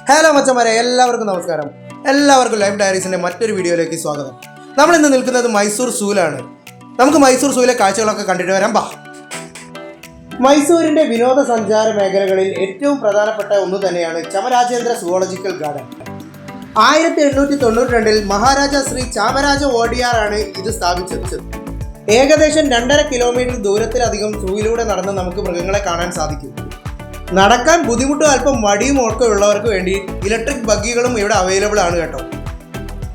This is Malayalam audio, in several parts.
ഹലോ മച്ചന്മാരെ, എല്ലാവർക്കും നമസ്കാരം. എല്ലാവർക്കും ലൈഫ് ഡയറീസിൻ്റെ മറ്റൊരു വീഡിയോയിലേക്ക് സ്വാഗതം. നമ്മൾ ഇന്ന് നിൽക്കുന്നത് മൈസൂർ സൂവിലാണ്. നമുക്ക് മൈസൂർ സൂവിലെ കാഴ്ചകളൊക്കെ കണ്ടിട്ട് വരാം. മൈസൂരിൻ്റെ വിനോദസഞ്ചാര മേഖലകളിൽ ഏറ്റവും പ്രധാനപ്പെട്ട ഒന്ന് തന്നെയാണ് ചാമരാജേന്ദ്ര സുവോളജിക്കൽ ഗാർഡൻ. 1892 മഹാരാജ ശ്രീ ചാമരാജ ഓഡിയാറാണ് ഇത് സ്ഥാപിച്ചത്. ഏകദേശം 2.5 കിലോമീറ്റർ ദൂരത്തിലധികം സൂവിലൂടെ നടന്ന് നമുക്ക് മൃഗങ്ങളെ കാണാൻ സാധിക്കും. നടക്കാൻ ബുദ്ധിമുട്ടും അല്പം മടിയും ഒക്കെ ഉള്ളവർക്ക് വേണ്ടി ഇലക്ട്രിക് ബഗ്ഗികളും ഇവിടെ അവൈലബിൾ ആണ് കേട്ടോ.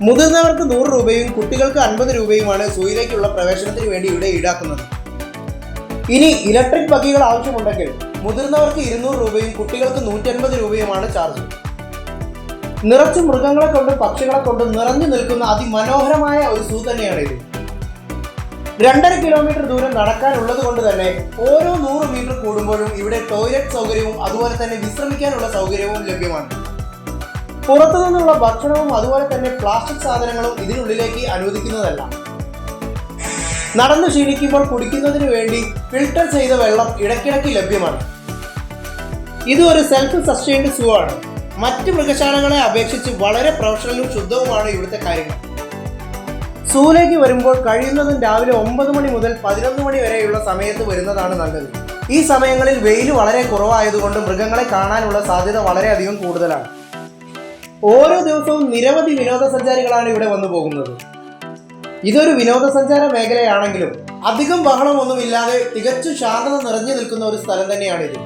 മുതിർന്നവർക്ക് 100 രൂപയും കുട്ടികൾക്ക് 50 രൂപയുമാണ് സൂയിലേക്കുള്ള പ്രവേശനത്തിന് വേണ്ടി ഇവിടെ ഈടാക്കുന്നത്. ഇനി ഇലക്ട്രിക് ബഗ്ഗികൾ ആവശ്യമുണ്ടെങ്കിൽ മുതിർന്നവർക്ക് 200 രൂപയും കുട്ടികൾക്ക് 150 രൂപയുമാണ് ചാർജ്. നിറച്ചു മൃഗങ്ങളെ കൊണ്ടും പക്ഷികളെ കൊണ്ടും നിറഞ്ഞു നിൽക്കുന്ന അതിമനോഹരമായ ഒരു സൂ തന്നെയാണ് ഇത്. 2.5 കിലോമീറ്റർ ദൂരം നടക്കാനുള്ളത് കൊണ്ട് തന്നെ ഓരോ 100 മീറ്റർ കൂടുമ്പോഴും ഇവിടെ ടോയ്ലറ്റ് സൗകര്യവും അതുപോലെ തന്നെ വിശ്രമിക്കാനുള്ള സൗകര്യവും ലഭ്യമാണ്. പുറത്തു നിന്നുള്ള ഭക്ഷണവും അതുപോലെ തന്നെ പ്ലാസ്റ്റിക് സാധനങ്ങളും ഇതിനുള്ളിലേക്ക് അനുവദിക്കുന്നതല്ല. നടന്നു ക്ഷീണിക്കുമ്പോൾ കുടിക്കുന്നതിന് വേണ്ടി ഫിൽട്ടർ ചെയ്ത വെള്ളം ഇടയ്ക്കിടയ്ക്ക് ലഭ്യമാണ്. ഇത് ഒരു സെൽഫ് സസ്റ്റെയിൻഡ് സൂ ആണ്. മറ്റ് മൃഗശാലകളെ അപേക്ഷിച്ച് വളരെ പ്രൊഫഷണലും ശുദ്ധവുമാണ് ഇവിടുത്തെ കാര്യങ്ങൾ. സൂവിലേക്ക് വരുമ്പോൾ കഴിയുന്നതും രാവിലെ 9 മണി മുതൽ 11 മണി വരെയുള്ള സമയത്ത് വരുന്നതാണ് നല്ലത്. ഈ സമയങ്ങളിൽ വെയിൽ വളരെ കുറവായതുകൊണ്ട് മൃഗങ്ങളെ കാണാനുള്ള സാധ്യത വളരെയധികം കൂടുതലാണ്. ഓരോ ദിവസവും നിരവധി വിനോദസഞ്ചാരികളാണ് ഇവിടെ വന്നു പോകുന്നത്. ഇതൊരു വിനോദസഞ്ചാര മേഖലയാണെങ്കിലും അധികം ബഹളമൊന്നുമില്ലാതെ തികച്ചും ശാന്തത നിറഞ്ഞു നിൽക്കുന്ന ഒരു സ്ഥലം തന്നെയാണിത്.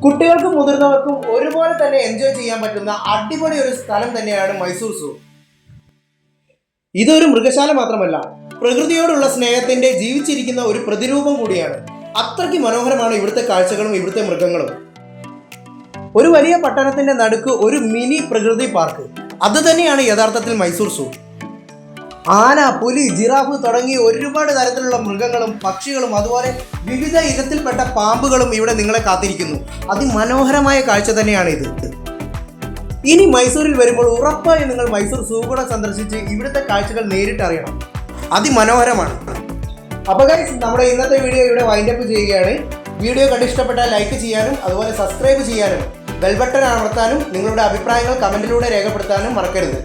കുട്ടികൾക്കും മുതിർന്നവർക്കും ഒരുപോലെ തന്നെ എൻജോയ് ചെയ്യാൻ പറ്റുന്ന അടിപൊളി ഒരു സ്ഥലം തന്നെയാണ് മൈസൂർ സൂ. ഇതൊരു മൃഗശാല മാത്രമല്ല, പ്രകൃതിയോടുള്ള സ്നേഹത്തിന്റെ ജീവിച്ചിരിക്കുന്ന ഒരു പ്രതിരൂപം കൂടിയാണ്. അത്രയ്ക്ക് മനോഹരമാണ് ഇവിടുത്തെ കാഴ്ചകളും ഇവിടുത്തെ മൃഗങ്ങളും. ഒരു വലിയ പട്ടണത്തിന്റെ നടുക്ക് ഒരു മിനി പ്രകൃതി പാർക്ക്, അത് തന്നെയാണ് യഥാർത്ഥത്തിൽ മൈസൂർ സൂ. ആന, പുലി, ജിറാഫ് തുടങ്ങി ഒരുപാട് തരത്തിലുള്ള മൃഗങ്ങളും പക്ഷികളും അതുപോലെ വിവിധ ഇനത്തിൽപ്പെട്ട പാമ്പുകളും ഇവിടെ നിങ്ങളെ കാത്തിരിക്കുന്നു. അതിമനോഹരമായ കാഴ്ച തന്നെയാണ് ഇത്. ഇനി മൈസൂരിൽ വരുമ്പോൾ ഉറപ്പായും നിങ്ങൾ മൈസൂർ സൂ കൂടെ സന്ദർശിച്ച് ഇവിടുത്തെ കാഴ്ചകൾ നേരിട്ട് അറിയണം. അതിമനോഹരമാണ്. അപ്പോൾ ഗൈസ്, നമ്മുടെ ഇന്നത്തെ വീഡിയോ ഇവിടെ വൈൻഡപ്പ് ചെയ്യുകയാണ്. വീഡിയോ കണ്ടിഷ്ടപ്പെട്ടാൽ ലൈക്ക് ചെയ്യാനും അതുപോലെ സബ്സ്ക്രൈബ് ചെയ്യാനും ബെൽ ബട്ടൺ അമർത്താനും നിങ്ങളുടെ അഭിപ്രായങ്ങൾ കമൻറ്റിലൂടെ രേഖപ്പെടുത്താനും മറക്കരുത്.